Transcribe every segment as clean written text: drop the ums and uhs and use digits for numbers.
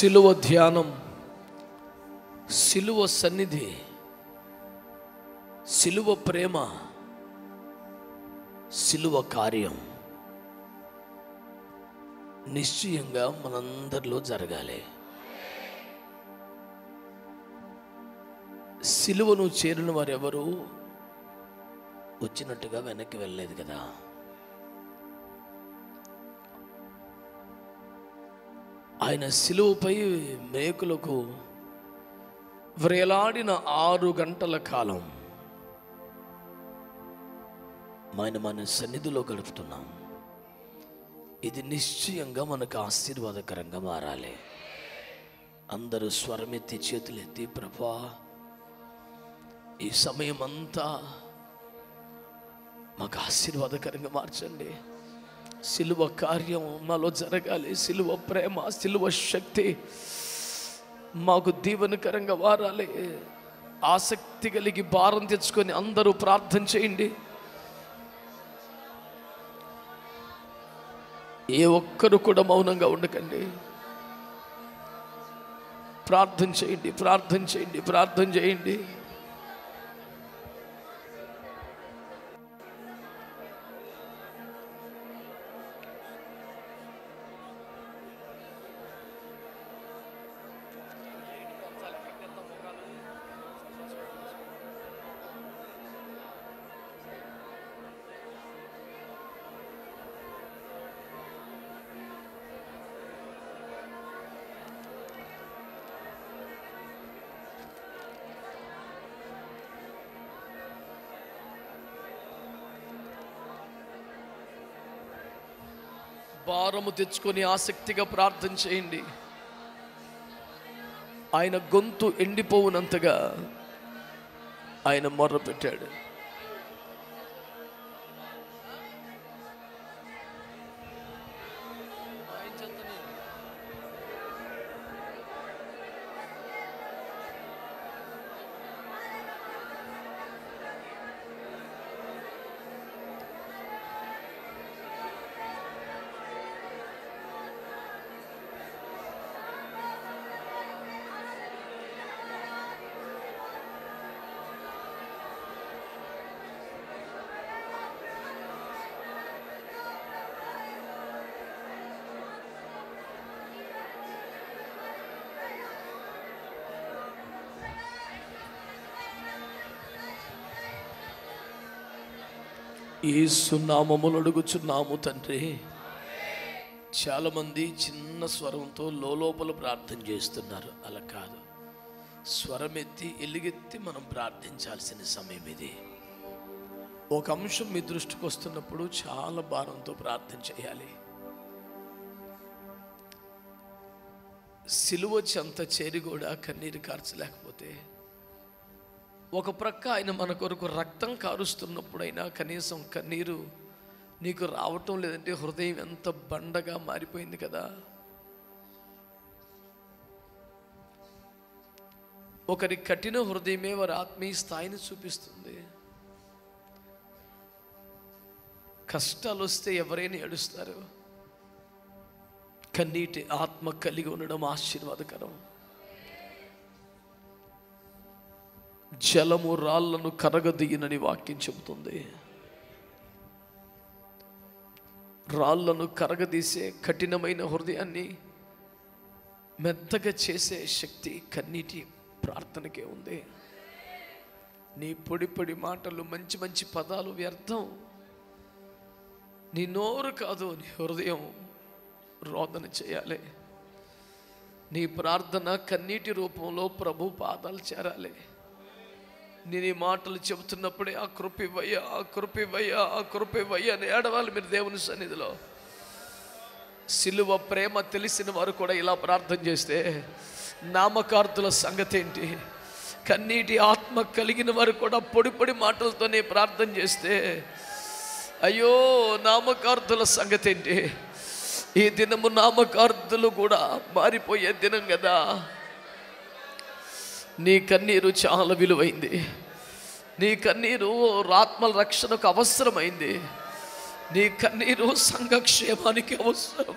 సిలువ ధ్యానం, సిలువ సన్నిధి, సిలువ ప్రేమ, సిలువ కార్యం నిశ్చయంగా మనందరిలో జరగాలి. సిలువను చేరిన వారెవరు వచ్చినట్టుగా వెనక్కి వెళ్ళలేదు కదా. ఆయన సిలువపై మేకులకు వ్రేలాడిన 6 గంటల కాలం మన సన్నిధిలో గడుపుతున్నాం. ఇది నిశ్చయంగా మనకు ఆశీర్వాదకరంగా మారాలి. అందరూ స్వరమెత్తి చేతులెత్తి, ప్రభా ఈ సమయం అంతా మాకు ఆశీర్వాదకరంగా మార్చండి. సిలువ కార్యం మాలో జరగాలి. సిలువ ప్రేమ, సిలువ శక్తి మాకు దీవెనకరంగా వారాలి. ఆసక్తి కలిగి భారం తెచ్చుకొని అందరూ ప్రార్థన చేయండి. ఏ ఒక్కరు కూడా మౌనంగా ఉండకండి. ప్రార్థన చేయండి, ప్రార్థన చేయండి, ప్రార్థన చేయండి. భారము తెచ్చుకొని ఆసక్తిగా ప్రార్థన చేయండి. ఆయన గొంతు ఎండిపోవునంతగా ఆయన మొర్ర పెట్టాడు. యేసు నామములో అడుగుచున్నాము తండ్రి. చాలామంది చిన్న స్వరంతో లోపల ప్రార్థన చేస్తున్నారు. అలా కాదు, స్వరం ఎత్తి ఎలుగెత్తి మనం ప్రార్థించాల్సిన సమయం ఇది. ఒక అంశం మీ దృష్టికి వస్తున్నప్పుడు చాలా భారంతో ప్రార్థన చేయాలి. సిలువ చెంత చేరి కూడా కన్నీరు కార్చలేకపోతే, ఒక ప్రక్క ఆయన మన కొరకు రక్తం కారుస్తున్నప్పుడైనా కనీసం కన్నీరు నీకు రావటం లేదంటే హృదయం ఎంత బండగా మారిపోయింది కదా. ఒకరి కఠిన హృదయమే వారి ఆత్మీయ స్థాయిని చూపిస్తుంది. కష్టాలు వస్తే ఎవరైనా ఏడుస్తారు. కన్నీటి ఆత్మ కలిగి ఉండడం ఆశీర్వాదకరం. జలము రాళ్లను కరగదీయనని వాక్యం చెబుతుంది. రాళ్లను కరగదీసే కఠినమైన హృదయాన్ని మెత్తగా చేసే శక్తి కన్నీటి ప్రార్థనకే ఉంది. నీ పొడి పొడి మాటలు, మంచి మంచి పదాలు వ్యర్థం. నీ నోరు కాదు, నీ హృదయం రోదన చేయాలి. నీ ప్రార్థన కన్నీటి రూపంలో ప్రభు పాదాలు చేరాలి. నేను ఈ మాటలు చెబుతున్నప్పుడే ఆ కృపివయ్యా, ఆ కృపివయ్యా, ఆ కృపివయ్యా అని ఏడవాలి మీరు దేవుని సన్నిధిలో. సిలువ ప్రేమ తెలిసిన వారు కూడా ఇలా ప్రార్థన చేస్తే నామకార్థుల సంగతి ఏంటి? కన్నీటి ఆత్మ కలిగిన వారు కూడా పొడి పొడి మాటలతోనే ప్రార్థన చేస్తే అయ్యో నామకార్థుల సంగతి ఏంటి? ఈ దినము నామకార్థులు కూడా మారిపోయే దినం కదా. నీ కన్నీరు చాలా విలువైంది. నీ కన్నీరు ఆత్మల రక్షణకు అవసరమైంది. నీ కన్నీరు సంఘక్షేమానికి అవసరం.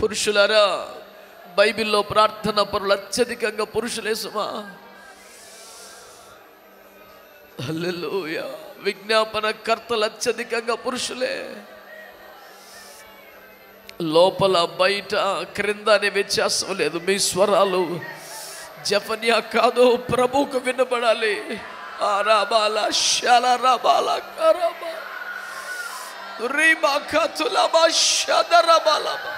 పురుషులారా, బైబిల్లో ప్రార్థన పరులు అత్యధికంగా పురుషులే సుమా. హల్లెలూయా. విజ్ఞాపన కర్తలు అత్యధికంగా పురుషులే. లోపల బయట క్రింద అనే వ్యత్యాసం లేదు. మీ స్వరాలు జఫన్యా కాదు, ప్రభువుకు వినబడాలి. ఆరాబాల శలరాబాల కరబా రీబా కతులబా షదరబాలబా.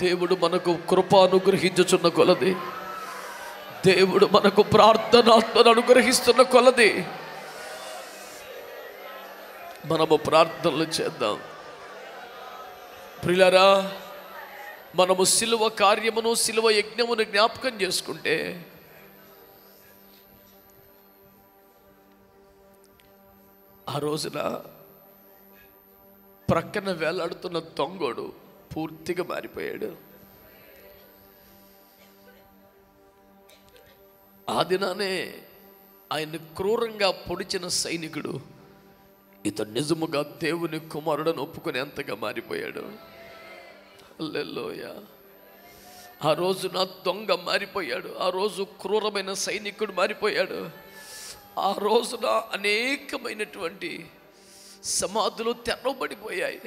దేవుడు మనకు కృప అనుగ్రహించుచున్న కొలది, దేవుడు మనకు ప్రార్థనాత్మను అనుగ్రహిస్తున్న కొలది మనము ప్రార్థనలు చేద్దాం. ప్రియులారా, మనము సిలువ కార్యమును సిలువ యజ్ఞమును జ్ఞాపకం చేసుకుంటే ఆ రోజున ప్రక్కన వేలాడుతున్న దొంగోడు పూర్తిగా మారిపోయాడు. ఆ దినానే ఆయన క్రూరంగా పొడిచిన సైనికుడు ఇతను నిజముగా దేవుని కుమారుడని ఒప్పుకునేంతగా మారిపోయాడు. హల్లెలూయా. ఆ రోజున దొంగ మారిపోయాడు. ఆ రోజు క్రూరమైన సైనికుడు మారిపోయాడు. ఆ రోజున అనేకమైనటువంటి సమాధులు తెరవబడిపోయాయి.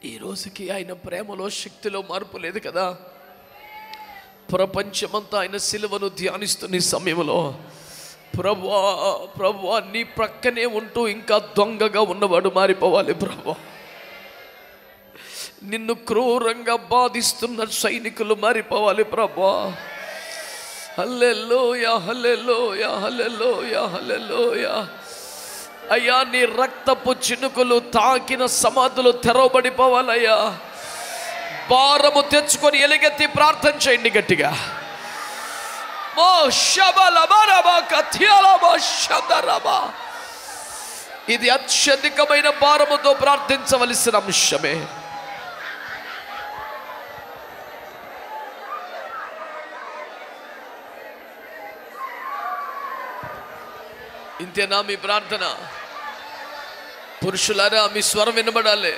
ఈ రోజుకి ఆయన ప్రేమలో శక్తిలో మార్పు లేదు కదా. ప్రపంచమంతా ఆయన సిలువను ధ్యానిస్తున్న ఈ సమయంలో ప్రభువా ప్రభువా నీ ప్రక్కనే ఉంటూ ఇంకా దొంగగా ఉన్నవాడు మారిపోవాలి. ప్రభువా, నిన్ను క్రూరంగా బాధిస్తున్న సైనికులు మారిపోవాలి. ప్రభువా, హల్లెలూయా హల్లెలూయా హల్లెలూయా హల్లెలూయా. అయ్యా, నీ రక్తపు చినుకులు తాకిన సమాధులు తెరవబడిపోవాలయ్యా. భారము తెచ్చుకొని ఎలుగెత్తి ప్రార్థన చేయండి గట్టిగా. ఇది అత్యధికమైన భారముతో ప్రార్థించవలసిన అంశమే. ఇంతేనా మీ ప్రార్థన? పురుషులారా, మీ స్వరం వినబడాలి.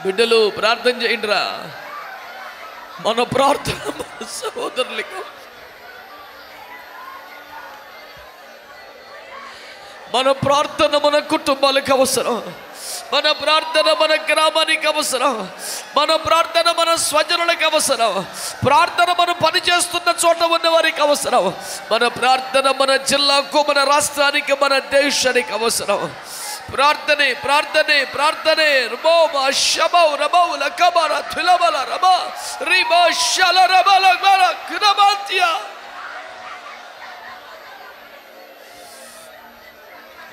బిడ్డలు ప్రార్థన చేయండిరా. మన ప్రార్థన మన సహోదరులకు, మన ప్రార్థన మన కుటుంబాలకు అవసరం. మన ప్రార్థన మన గ్రామానికి అవసరం. మన ప్రార్థన మన స్వజనులకు అవసరం. ప్రార్థన మనం పనిచేస్తున్న చోట ఉన్న వారికి అవసరం. మన ప్రార్థన మన జిల్లాకు, మన రాష్ట్రానికి, మన దేశానికి అవసరం. ప్రార్థనే ప్రార్థనే ప్రార్థనే.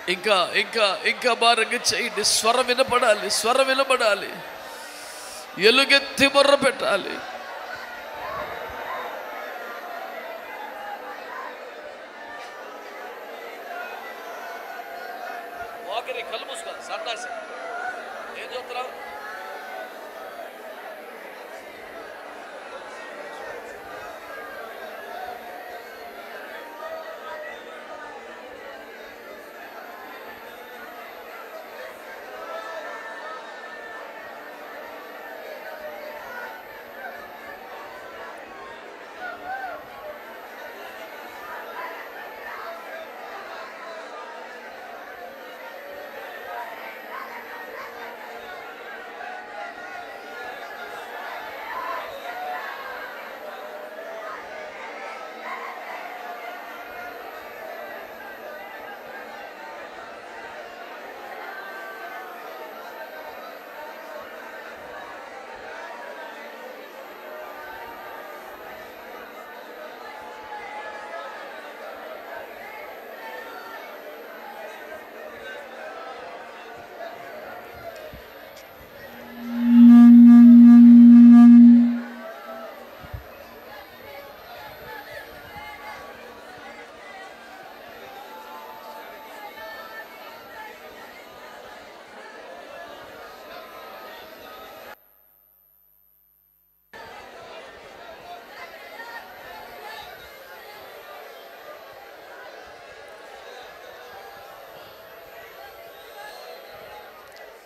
ఇంకా ఇంకా ఇంకా భారంగా చేయండి. స్వరం వినపడాలి, స్వరం వినపడాలి. ఎలుగెత్తి మొర్ర పెట్టాలి. కళ్ళు మూసుకోవాలి. సన్నాసి ఏం చూస్తున్నా?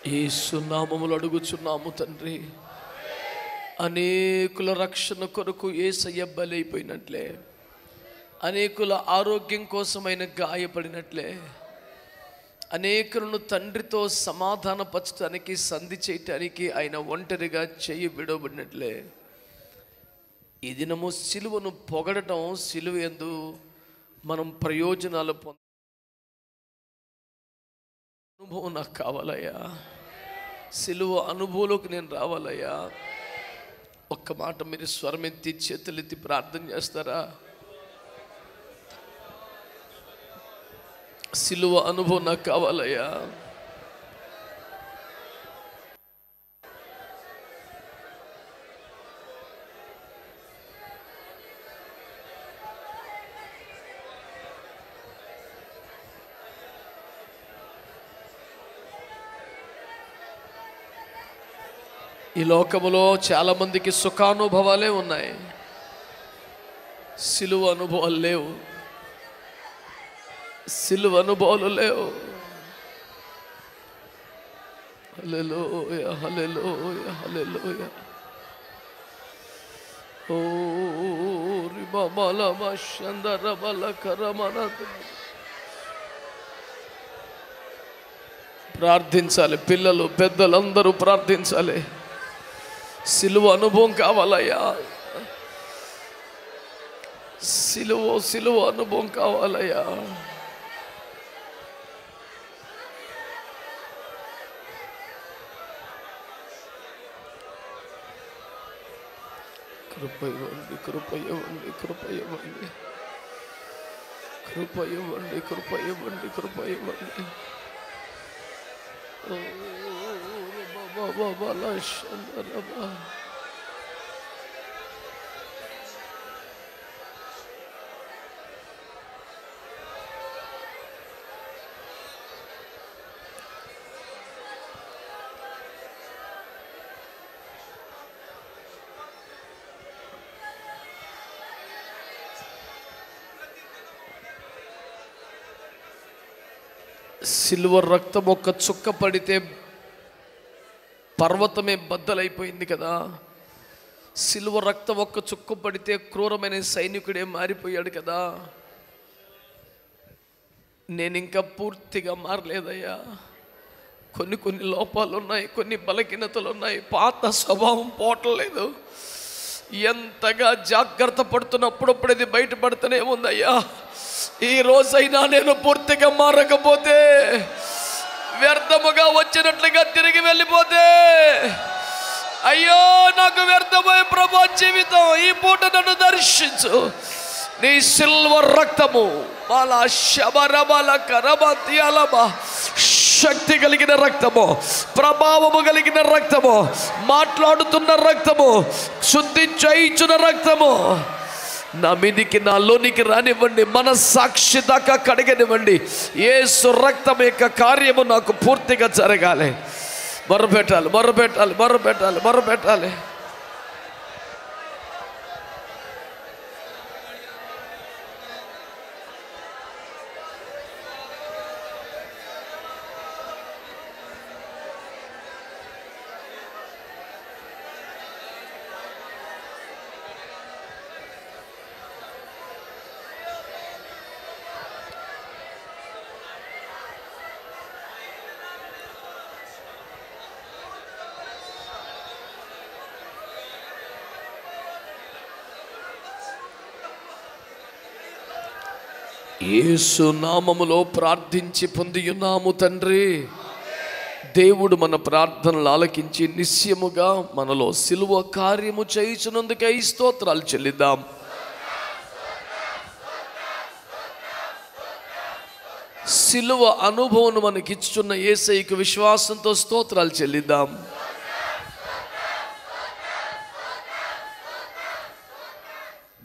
యేసు నామములో అడుగుచున్నాము తండ్రి. అనేకుల రక్షణ కొరకు యేసయ్య బలైపోయినట్లే, అనేకుల ఆరోగ్యం కోసమైన గాయపడినట్లే, అనేకులను తండ్రితో సమాధానపరచడానికి, సంధి చేయటానికి ఆయన ఒంటరిగా చేయి విడవబడినట్లే, ఈ దినము సిలువను పొగడటం, సిలువ యందు మనం ప్రయోజనాలు పొంద అనుభవం నాకు కావాలయ్యా. సిలువ అనుభవంలోకి నేను రావాలయ్యా. ఒక్క మాట మీరు స్వరమెత్తి చేతులెత్తి ప్రార్థన చేస్తారా? సిలువ అనుభవం నాకు కావాలయ్యా. ఈ లోకములో చాలామందికి సుఖానుభవాలే ఉన్నాయి, సిలువ అనుభవాలు లేవు. సిలువ అనుభవాలు లేవు. హల్లెలూయా, హల్లెలూయా, హల్లెలూయా. ఓ రిబమల మషందరబల కరమనద. ప్రార్థించాలి, పిల్లలు పెద్దలందరూ ప్రార్థించాలి. సిలువ అనుభవం కావాలయ్యా. సిలువ అనుభవం కావాలయ్యా. కృప ఇవ్వండి, కృప ఇవ్వండి, కృప ఇవ్వండి, కృప ఇవ్వండి, కృప ఇవ్వండి, కృప ఇవ్వండి. సిల్వర్ రక్తం ఒక్క చుక్క పడితే పర్వతమే బద్దలైపోయింది కదా. సిల్వర్ రక్తం ఒక్క చుక్క పడితే క్రూరమైన సైనికుడే మారిపోయాడు కదా. నేను ఇంకా పూర్తిగా మారలేదయ్యా. కొన్ని లోపాలు ఉన్నాయి, కొన్ని బలహీనతలు ఉన్నాయి, పాత స్వభావం పోవట్లేదు. ఎంతగా జాగ్రత్త పడుతున్నప్పుడప్పుడు ఇది బయటపడుతూనే ఉందయ్యా. ఈ రోజైనా నేను పూర్తిగా మారకపోతే, వ్యర్థముగా వచ్చినట్లుగా తిరిగి వెళ్ళిపోతే, అయ్యో నాకు వ్యర్థమై ప్రభు జీవితం. ఈ పూట నన్ను దర్శించు. నీ సిల్వర్ రక్తము బాలా శబరబల కరబతియలమ, శక్తి కలిగిన రక్తము, ప్రభావము కలిగిన రక్తము, మాట్లాడుతున్న రక్తము, శుద్ధి చేయించున్న రక్తము నా మీదికి, నాలోనికి రానివ్వండి. మన సాక్షి దాకా కడగనివ్వండి. యేసు రక్తం యొక్క కార్యము నాకు పూర్తిగా జరగాలి. మొరపెట్టాలి, మొరపెట్టాలి, మొరపెట్టాలి, మొరపెట్టాలి. యేసు నామములో ప్రార్థించి పొందియున్నాము తండ్రి. దేవుడు మన ప్రార్థనలు ఆలకించి నిశ్చయముగా మనలో సిలువ కార్యము చేయుచున్నందుకై స్తోత్రాలు చెల్లిద్దాం. సిలువ అనుభవం మనకిచ్చుచున్న యేసయ్యకు విశ్వాసంతో స్తోత్రాలు చెల్లిద్దాం.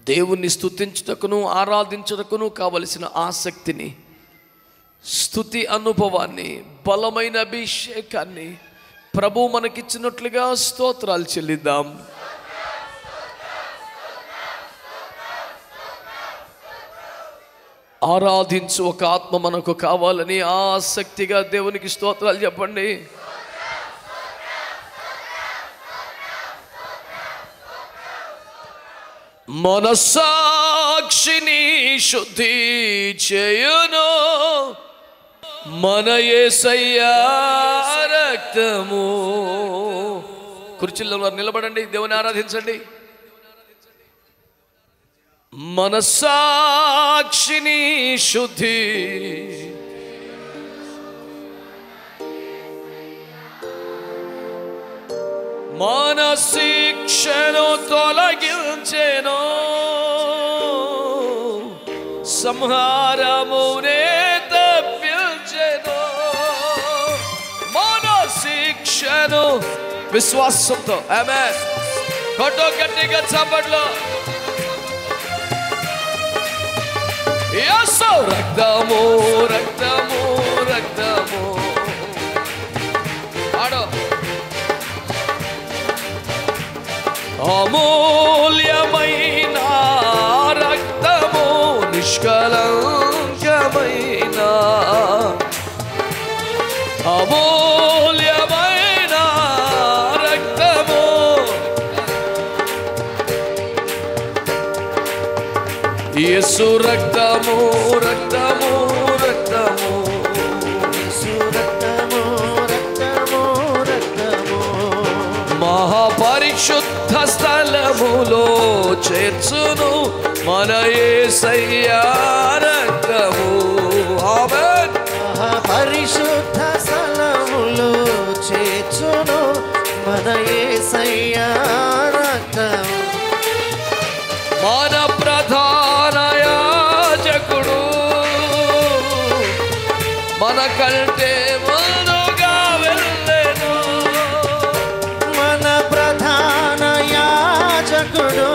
దేవుణ్ణి స్తుతించుటకును ఆరాధించుటకును కావలసిన ఆసక్తిని, స్తుతి అనుభవాన్ని, బలమైన అభిషేకాన్ని ప్రభు మనకిచ్చినట్లుగా స్తోత్రాలు చెల్లిద్దాం. ఆరాధించు ఒక ఆత్మ మనకు కావాలని ఆసక్తిగా దేవునికి స్తోత్రాలు చెప్పండి. మనసాక్షిని శుద్ధి చేయును మన యేసయ్యా రక్తము. కుర్చీల్లో నిలబడండి, దేవుని ఆరాధించండి. మనసాక్షిని శుద్ధి మన శిక్షను తొలగించెను సంహారమునే తప్పించెను. మన శిక్షను విశ్వాసంతో ఆమేన్ కొట్టు గట్టిగా చప్పట్లు. యేసు రక్తము రక్తము రక్తము ఆడో అమూల్యమైన రక్తము నిష్కలంకమైన అమూల్యమైన రక్తము యేసు రక్తము రక్తము రక్తము యేసు రక్తము రక్తము రక్తము మహాపరిశుద్ధ స్థలములో చేర్చును మన యేసయ్యా రక్తము. ఆమేన్. మహాపరిశుద్ధ స్థలములో చేర్చును మన యేసయ్యా రక్తము. మన ప్రధాన యాజకుడు మన కంటే ముందుగా వెళ్ళెను. మన ప్రధాన యాజకుడు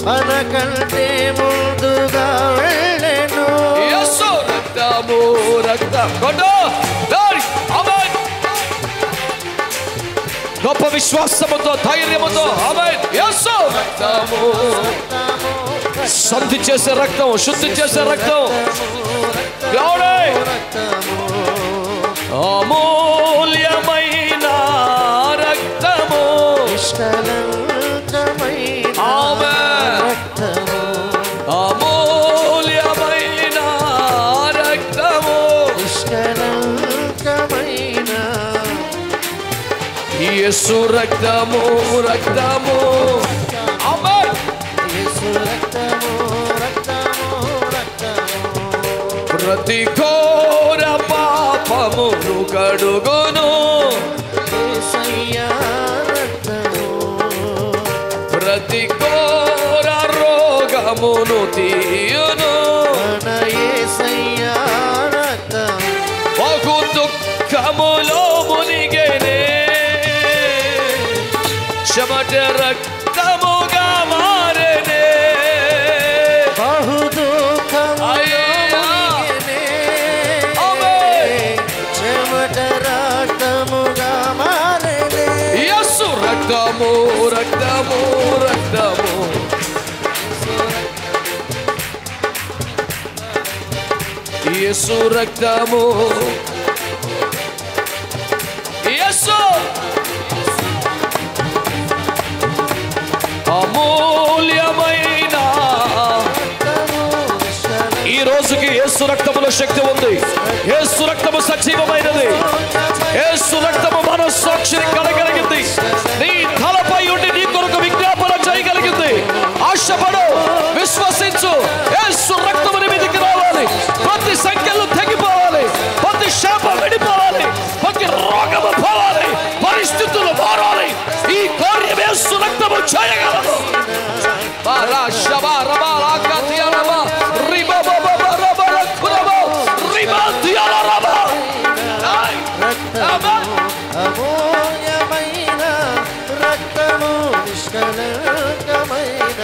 మన కంటే ముందుగా వెళ్ళెను. యేసు రక్తము రక్తం కొట్టు. ఆమేన్. గొప్ప విశ్వాసముతో ధైర్యముతో ఆమేన్. యేసు రక్తము శుద్ధి చేసే రక్తం, శుద్ధి చేసే రక్తం. గ్లోరీ. అమూల్యమైన రక్తము నిష్కలంకమైన రక్తము. అమూల్యమైన రక్తము నిష్కలంకమైన యేసు రక్తము రక్తము. ఆమేన్. యేసు రక్తము రక్తము రక్తము ప్రతి ఘోర పాపమును కడుగును యేసయ్యా రక్తము. ప్రతి ఘోర రోగమును తీయును మన యేసయ్యా రక్తము. బహు దుఃఖములో మునిగెనే చెమట రక్తముగా మారెనే. బహు దుఃఖములో మునిగెనే చెమట రక్తముగా మారెనే. యేసు రక్తము రక్తము రక్తము యేసు రక్తము యేసు అమూల్యమైన. ఈ రోజుకి యేసు రక్తములో శక్తి ఉంది. యేసు రక్తము సజీవమైనది. యేసు రక్తము మనస్సాక్షిని కడగలిగింది. నీ తలపై ఉండి నీ కొరకు విజ్ఞాపన చేయగలిగింది. ఆశపడు, విశ్వసించు. యేసు రక్తము నీ మీదకి రావాలి. ప్రతి సంఖ్యలు తెగిపోవాలి. ప్రతి శాపం విడిపోవాలి. ప్రతి రోగము పోవాలి. పరిస్థితులు మారాలి. ఈ కార్యం యేసు రక్తము చేయగలదు. అమూల్యమైన రక్తము నిష్కలంకమైన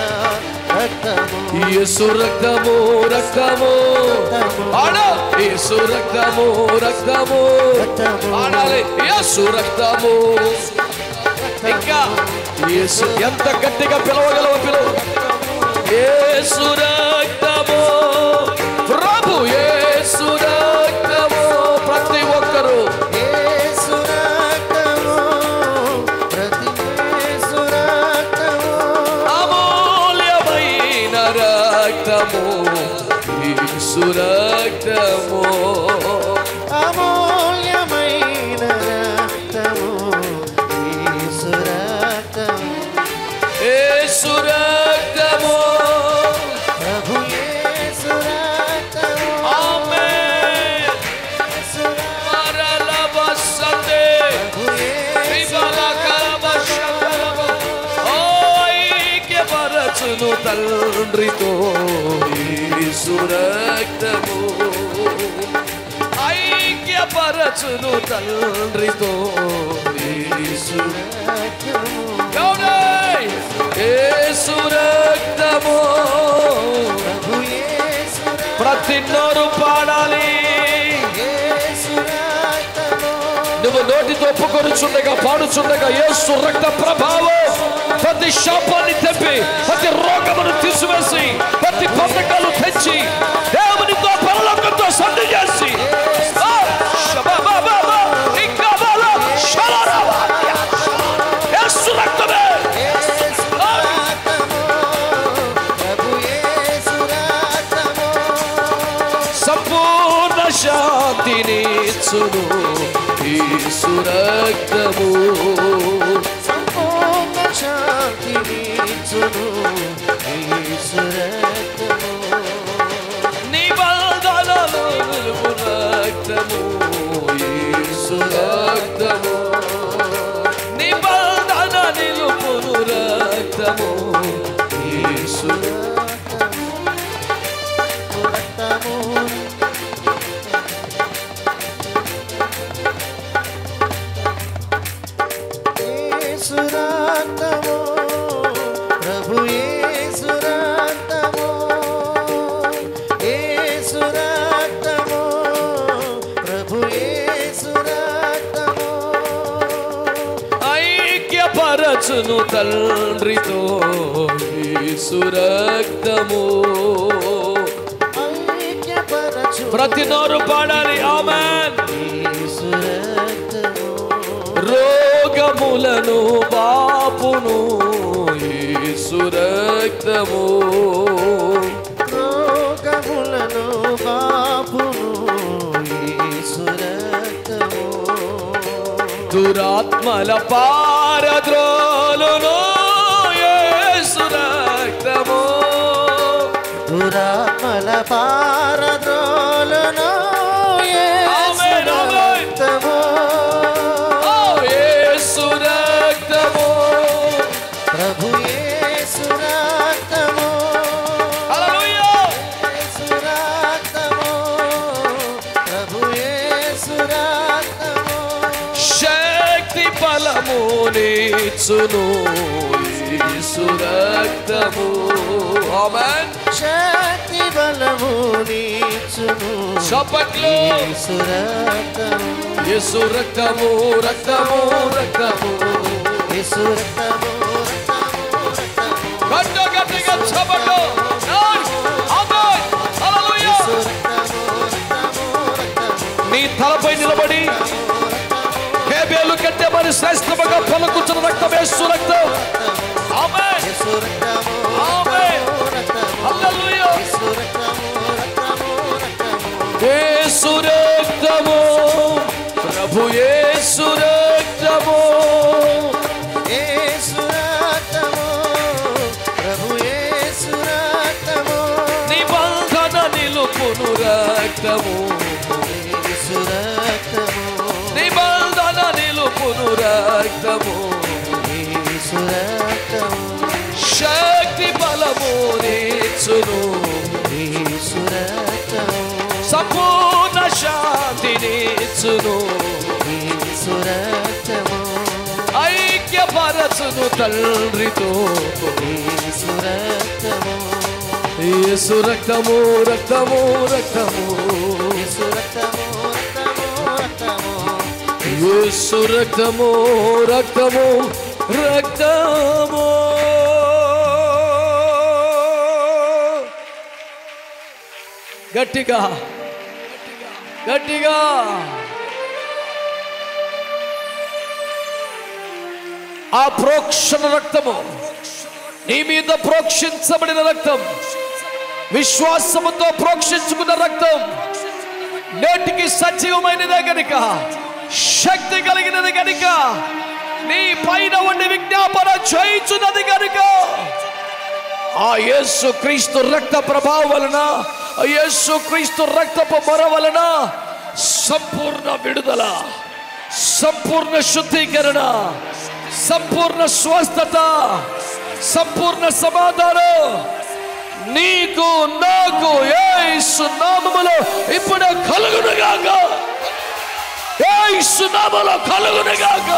రక్తము. యేసు రక్తము రక్తము ఆడా. యేసు రక్తము రక్తము ఆడాలి. యేసు రక్తము. ఇంకా యేసు ఎంత గట్టిగా పిలవగలవు పిలువు. యేసు రక్తము ప్రభు. యేసు రక్తము ప్రతి ఒక్కరు. యేసు రక్తము ప్రతి యేసు రక్తము ఐక్యపరచును తండ్రితో యేసు రక్తము, ఐక్యపరచును తండ్రితో యేసు రక్తము, యేసు రక్తము. ప్రతి నోరు పాడాలి. నువ్వు నోటితో ఒప్పుకొనుచుండగా పాడుచుండగా యేసు రక్త ప్రభావం ప్రతి శాపాన్ని తెప్పి ప్రతి రోగమును తీసివేసి ప్రతి పథకాలు తెచ్చి దేవునితో పరలోకంతో సంధి చేసి యేసు రక్తమే సంపూర్ణ శాంతినిచ్చును యేసు రక్తము, సంపూర్ణ శాంతినిచ్చును యేసు రక్తము, నిబంధనలు నిలుపు రక్తము యేసు రక్తము, నిబంధన నిలుపును రక్తము యేసు రక్తము. యేసు రక్తము, ప్రభు యేసు రక్తము, యేసు రక్తము, ప్రభు యేసు రక్తము, ఐక్యపరచును తండ్రితో యేసు రక్తము. ఐక్యపరచు ప్రతి నోరు పాడాలి. ఆమేన్. యేసు రక్తము, రోగములను బాపును యేసు రక్తము, రోగములను బాపును యేసు రక్తము, దురాత్మల పారద్రోలును యేసు రక్తము, దురాత్మల పారద్రోలును యేసు రక్తము, యేసు రక్తము, ప్రభు యేసు రక్తము, హల్లెలూయా, యేసు రక్తము, ప్రభు యేసు రక్తము, శక్తి బలమునిచ్చును యేసు రక్తము. ఆమేన్. శక్తి బలమునిచ్చును చప్పట్లు. యేసు రక్తము, యేసు రక్తము, రక్తము, రక్తము. యేసు రక్తము, రక్తము, రక్తము, గట్టిగా చప్పట్లు. ఆమేన్. హల్లెలూయా. యేసు రక్తము, రక్తము, రక్తము, నీ తలపై నిలబడి హేబేలు కంటే మరి శ్రేష్టముగా పలుకుతున్న రక్తం యేసు రక్తం. ఆమేన్. యేసు రక్తము, ఆమేన్. రక్తము, హల్లెలూయా. యేసు రక్తము, రక్తము, రక్తము, యేసు రక్తము, ప్రభు యేసు రక్తము, యేసు రక్తము, ప్రభు యేసు రక్తము, నిబంధన నిలుపును రక్తము, యేసు రక్తము, నిబంధన నిలుపును రక్తము, యేసు రక్తము, శక్తి బలమునిచ్చును యేసు రక్తము, సంపూర్ణ శాంతినిచ్చును యేసు రక్తము, ఐక్యపరచును తండ్రితో యేసు రక్తము, యేసు రక్తము, రక్తము, రక్తము, యేసు రక్తము, రక్తము, రక్తము, యేసు రక్తము, రక్తము, రక్తము. గట్టిగా గట్టిగా ఆ ప్రోక్షణ రక్తము, నీ మీద ప్రోక్షించబడిన రక్తం, విశ్వాసముతో ప్రోక్షించుకున్న రక్తం నేటికి సజీవమైనదే గనుక, శక్తి కలిగినది గనుక, నీ పైన ఉండి విజ్ఞాపన చేయుచున్నది గనుక, ఆ యేసు క్రీస్తు రక్త ప్రభావం వలన, ఆ యేసు క్రీస్తు రక్తపు మొర వలన సంపూర్ణ విడుదల, సంపూర్ణ శుద్ధీకరణ, సంపూర్ణ స్వస్థత సంపూర్ణ సమాధానం నీకు నాకు యేసు నామములో ఇప్పుడు కలుగునుగాక. యేసు నామములో కలుగునుగాక.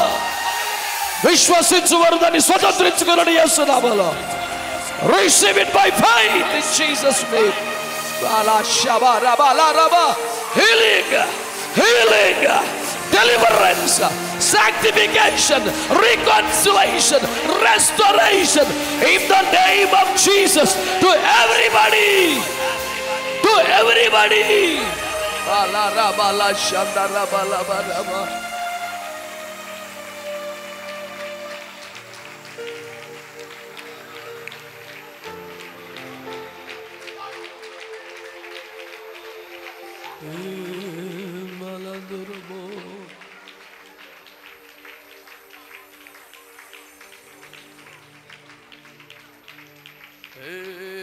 విశ్వసించు వారు దాన్ని స్వతంత్రించుకున్నాడు యేసు నామములో. Receive it by faith in Jesus' name. Healing, healing, deliverance, sanctification, reconciliation, restoration in the name of Jesus to everybody. To everybody.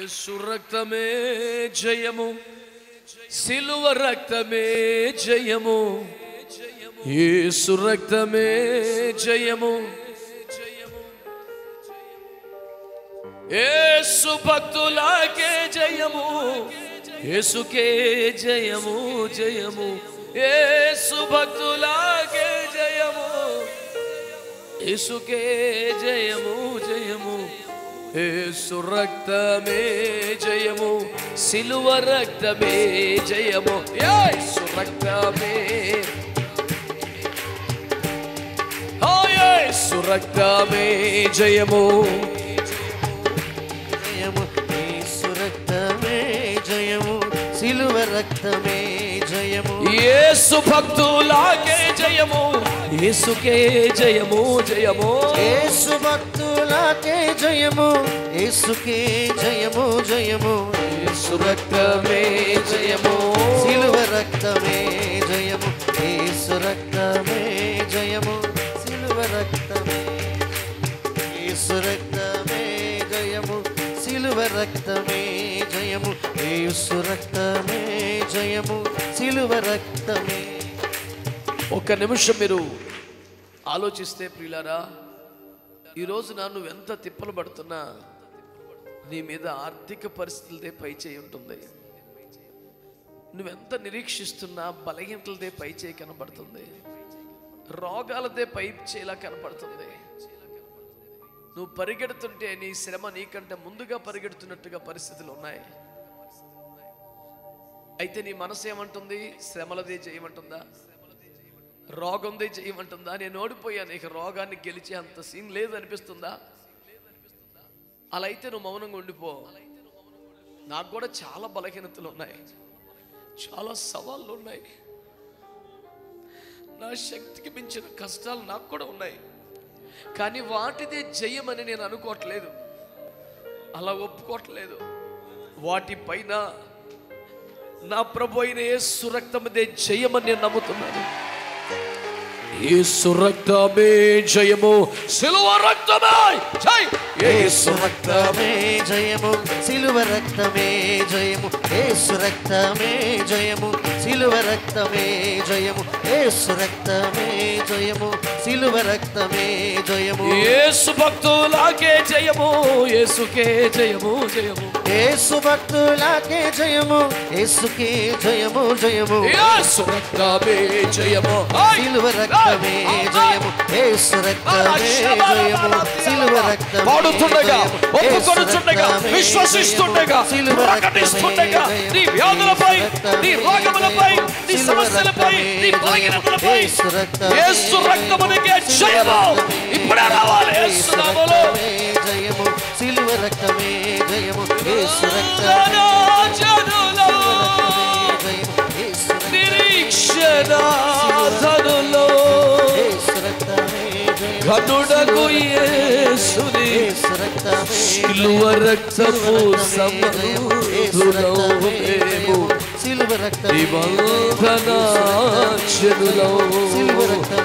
యేసు రక్తమే జయము, సిలువ రక్తమే జయము. యేసు రక్తమే జయము. యేసు భక్తులకే జయము. యేసుకే జయము జయము. యేసు భక్తులకే జయము. యేసుకే జయము జయము. యేసు రక్తమే జయము, సిలువ రక్తమే జయము. యేసు రక్తమే, యేసు రక్తమే జయము. జయము యేసు రక్తమే జయము, సిలువ రక్తమే జయము. యేసు భక్తులకే జయము. యేసుకే జయము జయము. యేసు భక్తులకే జయము. యేసుకే జయము జయము. యేసు రక్తమే జయము, సిలువ రక్తమే జయము. యేసు రక్తమే జయము, సిలువ రక్తమే. యేసు రక్తమే జయము, సిలువ రక్తమే జయము. యేసు రక్తమే జయము, సిలువ రక్తమే. ఒక్క నిమిషం మీరు ఆలోచిస్తే ప్రియులారా, ఈరోజు నువ్వు ఎంత తిప్పలు పడుతున్నా నీ మీద ఆర్థిక పరిస్థితులదే పై చేయి ఉంటుంది. నువ్వెంత నిరీక్షిస్తున్నా బలహీనతలదే పై చేయి కనబడుతుంది. రోగాలదే పై చేలా కనబడుతుంది. నువ్వు పరిగెడుతుంటే నీ శ్రమ నీకంటే ముందుగా పరిగెడుతున్నట్టుగా పరిస్థితులు ఉన్నాయి. అయితే నీ మనసు ఏమంటుంది? శ్రమలదే చేయమంటుందా? రోగందే చేయమంటుందా? నేను ఓడిపోయాను, ఇక రోగాన్ని గెలిచే అంత సీన్ లేదు అనిపిస్తుందా? అలా అయితే నువ్వు మౌనంగా ఉండిపో. నాకు కూడా చాలా బలహీనతలు ఉన్నాయి, చాలా సవాళ్ళు ఉన్నాయి, నా శక్తికి మించిన కష్టాలు నాకు కూడా ఉన్నాయి. కానీ వాటిదే జయమని నేను అనుకోవట్లేదు, అలా ఒప్పుకోవట్లేదు. వాటిపైన నా ప్రభు అయిన యేసు రక్తమదే జయమని నేను నమ్ముతున్నాను. యేసు రక్తమే జయము, సిలువ రక్తమే జయ. యేసు రక్తమే జయము, సిలువ రక్తమే జయము. యేసు రక్తమే జయము, సిలువ రక్తమే జయము. యేసు రక్తమే జయము, సిలువ రక్తమే జయము. యేసు భక్తులకే జయము, యేసుకే జయము జయము. యేసు భక్తులకే జయము, యేసుకే జయము జయము. యేసు రక్తమే జయము, సిలువ రక్తమే జయము. యేసు రక్తమే జయము, సిలువ రక్తమే. పాడుతుండగా, ఒప్పుకొనుచుండగా, విశ్వసిస్తుండగా, ప్రకటిస్తుండగా, నీ వ్యాధులపై, నీ రోగములపై, నీ సమస్యలపై, నీ బలహీనతలపై యేసు రక్తమునకే జయము ఇప్పుడే రావాలి. యేసు నామములో జయము, సిలువ రక్తమే జయము. యేసు రక్తమే నిరీక్షణాధనులో ఘనుడగు యేసుని సిలువ రక్తము సమృద్ధులము మేము నిబంధనాక్షనులో.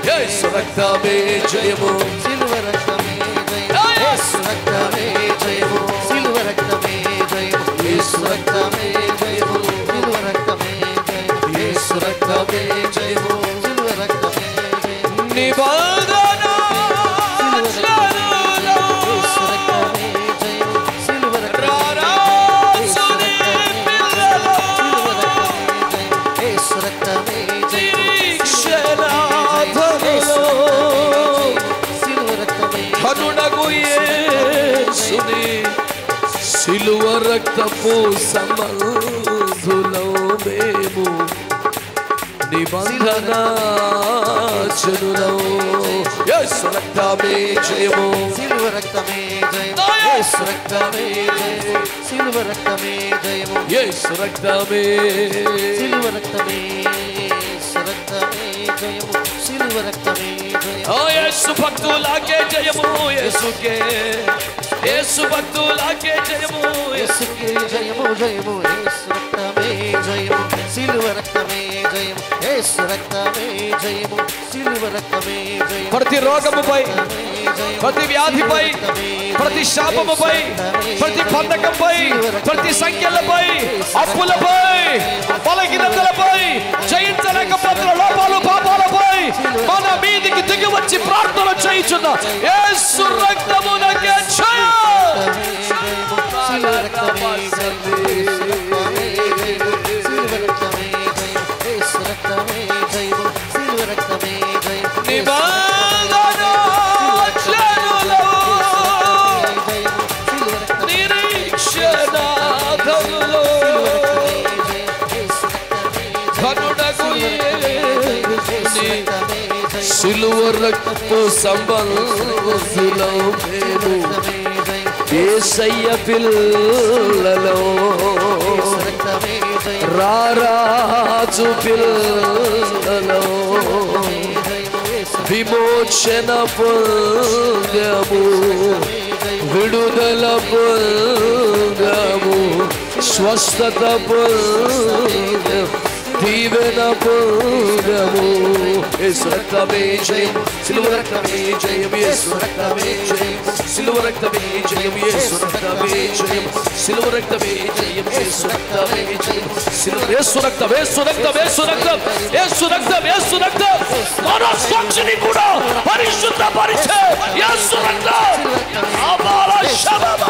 యేసు రక్తమే జయము, సిలువ రక్తమే జయము. యేసు రక్తమే జయము, సిలువ రక్తమే జయము. యేసు రక్తమే జయము, సిలువ రక్తమే జయము. యేసు రక్తమే జయము, సిలువ రక్తమే జయము. నిబంధనాక్షనులో. యేసు రక్తమే సిలువ రక్తపు సంబంధులం మేము నిబంధన జనులం. యేసు రక్తమే జయము, సిలువ రక్తమే జయము, యేసు రక్తమే జయము, సిలువ రక్తమే జయము, యేసు రక్తమే, సిలువ రక్తమే, యేసు రక్తమే జయము, సిలువ రక్తమే జయము. యేసు భక్తులాకే జయము, యేసుకే, యేసు భక్తులాకే జయము, యేసుకే జయము జయము, యేసు రక్తమే జయము, సిలువ రక్తమే జయము, యేసు రక్తమే జయము, సిలువ రక్తమే జయము. ప్రతి రోగముపై, ప్రతి వ్యాధిపై, ప్రతి శాపముపై, ప్రతి బంధకంపై, ప్రతి సంఖ్యలపై, అప్పులపై, బలహీనతలపై, జయించలేకపోతున్న లోపాలు పాపాలపై మన మీదికి దిగి వచ్చి ప్రార్థన చేయుచున్న యేసు రక్తమునకే జయం. సిలువ రక్తపు సంబంధులం మేము యేసయ్య పిల్లలం, రారాజు పిల్లలం, విమోచన పొందము, విడుదల పొందము, స్వస్థత పొందము, దీవెన పొందము. యేసు రక్తమే జయం, సిలువ రక్తమే జయం, యేసు రక్తమే జయం, సిలువ రక్తమే జయం, యేసు రక్తమే జయం, సిలువ రక్తమే జయం, యేసు రక్తమే జయం, సిలువ, యేసు రక్తం, యేసు రక్తం, యేసు రక్తం, యేసు రక్తం, యేసు రక్తం, మన సాక్షిని కూడా పరిశుద్ధపరిచే యేసు రక్తం. అబాల శబబ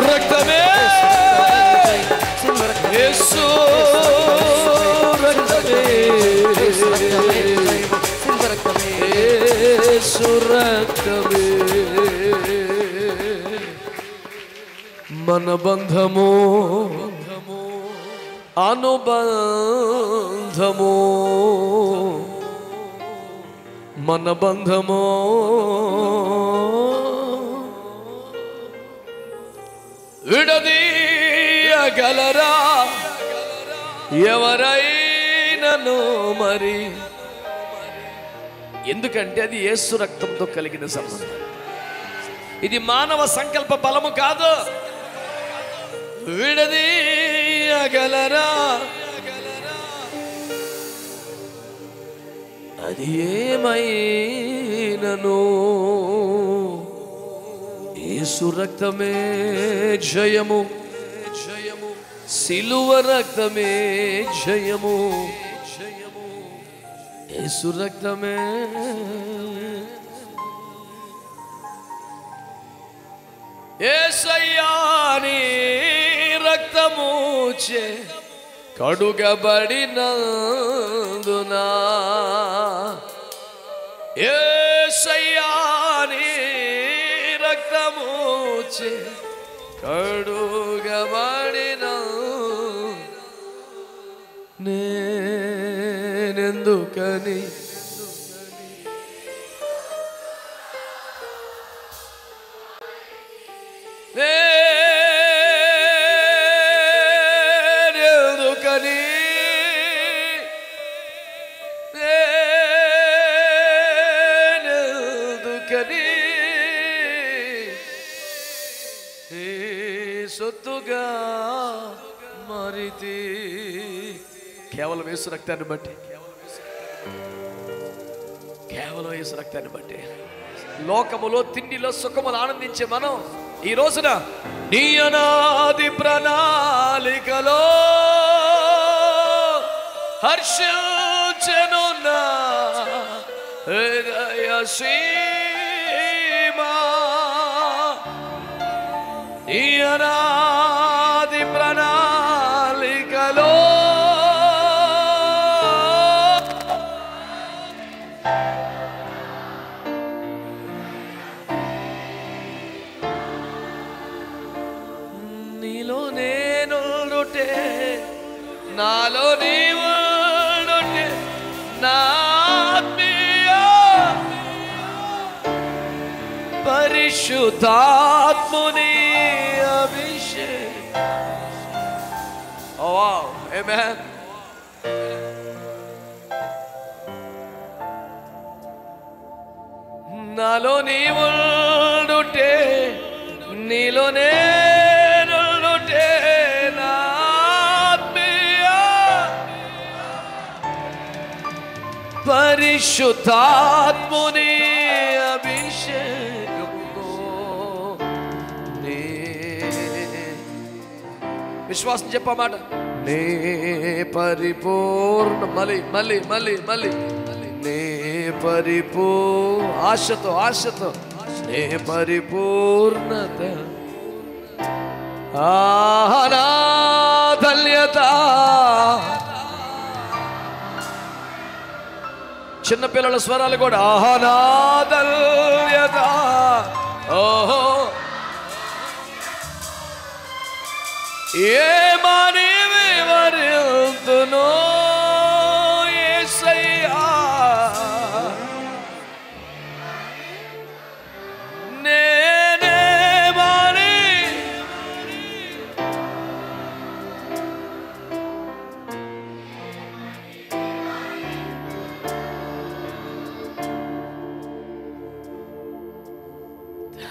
రక్తమే, యేసు రక్తమే, యేసు రక్తమే. మన బంధము అనుబంధము, మన బంధము విడదీయగలరా ఎవరైనను మరి? ఎందుకంటే అది యేసు రక్తంతో కలిగిన సంబంధం. ఇది మానవ సంకల్ప బలము కాదు. విడదీయగలరా అది ఏమైనను? యేసు రక్తమే జయము, జయము, సిలువ రక్తమే జయము, జయము, యేసు రక్తమే. యేసయ్యా నీ రక్తముచే కడుగబడినందునా, యేసయ్యా నీ రక్తముచే కడుగబడిన నేనెందుకని సొత్తుగా మారితి. కేవలం యేసు రక్తాన్ని బట్టి, కేవలం యేసు రక్తాన్ని బట్టి లోకములో తిండిలో సుఖములు ఆనందించే మనం ఈ రోజున నీ అనాది ప్రణాళికలో హర్షించెను నా హృదయ సీమా. నీ అనాది ప్రణాళికలో నాలో నీవుండుటే నా ఆత్మీయ పరిశుద్ధాత్ముని అభిషేకం. Oh wow, amen. నాలో నీవుండుటే నీలో నేనుండుటే నా ఆత్మీయ పరిశుద్ధాత్ముని అభిషేకముతో నే విశ్వాసం చెప్పమాట నే పరిపూర్ణ మళ్ళీ నే ఆశతో నే పరిపూర్ణత ఆనాధల్యత. చిన్నపిల్లల స్వరాలు కూడా ఆనాధల్యత. ఓహో ఏమని వివరితునో యేసయ్యా నేనేమని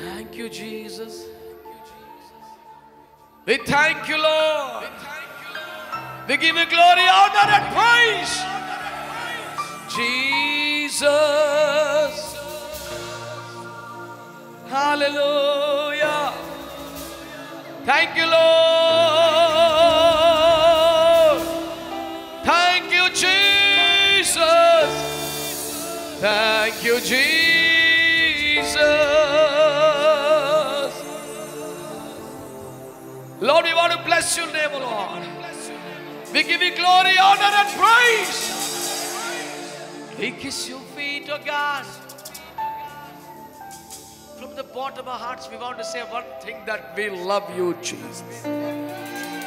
Thank you, Jesus. We thank you, Lord. We give you glory, honor, and praise. Jesus. Hallelujah. Thank you, Lord. Thank you, Jesus. Thank you, Jesus. Lord, we want to bless your name, Lord. We give you glory, honor, and praise. We kiss your feet, oh God. From the bottom of our hearts, we want to say one thing, that we love you, Jesus.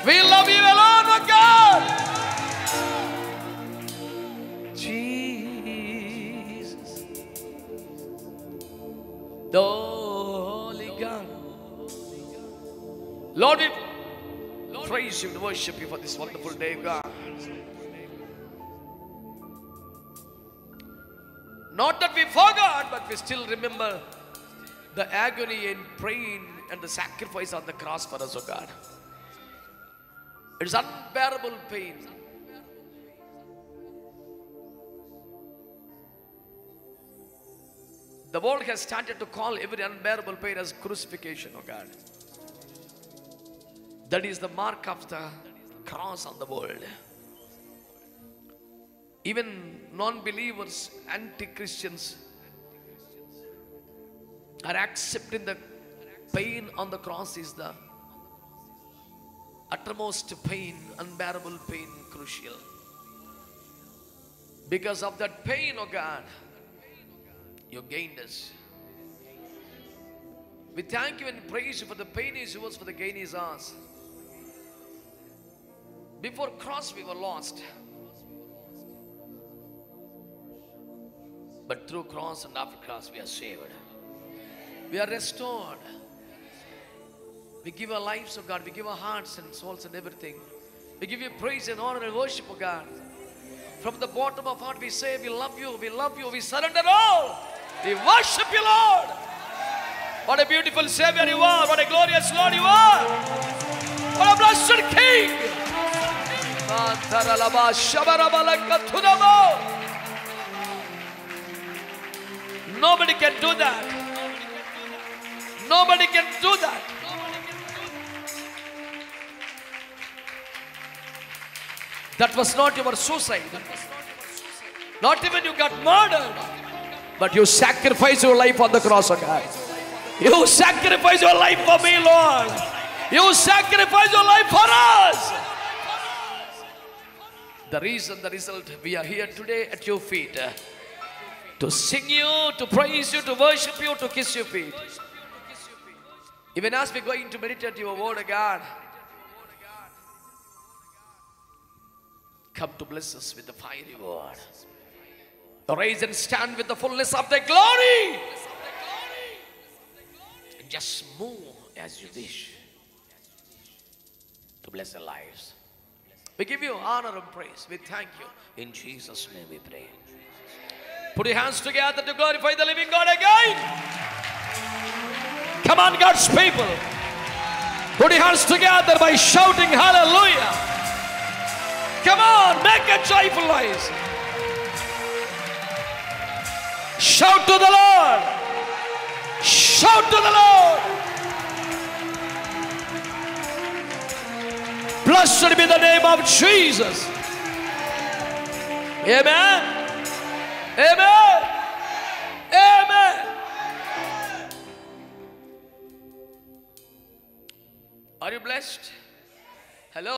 We love you alone, oh God. Jesus, the Holy God. Lord, we praise you and worship you for this wonderful day, God. Not that we forgot, but we still remember the agony and pain and the sacrifice on the cross for us, oh God. It is unbearable pain. The world has started to call every unbearable pain as crucifixion, oh God. That is the mark of the cross on the world. Even non-believers, anti-Christians are accepting the pain on the cross is the uttermost pain, unbearable pain, crucial. Because of that pain, oh God, you gained us. We thank you and praise you, for the pain is yours, for the gain is ours. Before cross we were lost, but through cross and after cross we are saved. We are restored. We give our lives, oh God. We give our hearts and souls and everything. We give you praise and honor and worship, oh God. From the bottom of our heart we say we love you, we love you, we surrender all. We worship you, Lord. What a beautiful Savior you are. What a glorious Lord you are. What a blessed King. Nobody can do that. Nobody can do that. That was not your suicide. Not even you got murdered. But you sacrificed your life on the cross, oh God. You sacrificed your life for me, Lord. You sacrificed your life for us. The reason, the result, we are here today at your feet. To sing you, to praise you, to worship you, to kiss your feet. Even as we're going to meditate your word, oh God, come to bless us with the fiery word. Rise and stand with the fullness of their glory. And just move as you wish to bless their lives. We give you honor and praise. We thank you. In Jesus' name we pray. Put your hands together to glorify the living God again. Come on, God's people. Put your hands together by shouting hallelujah. Come on, make a joyful noise. Shout to the Lord. Shout to the Lord. Blessed be the name of Jesus. Amen. Amen. Amen. Are you blessed? Hello.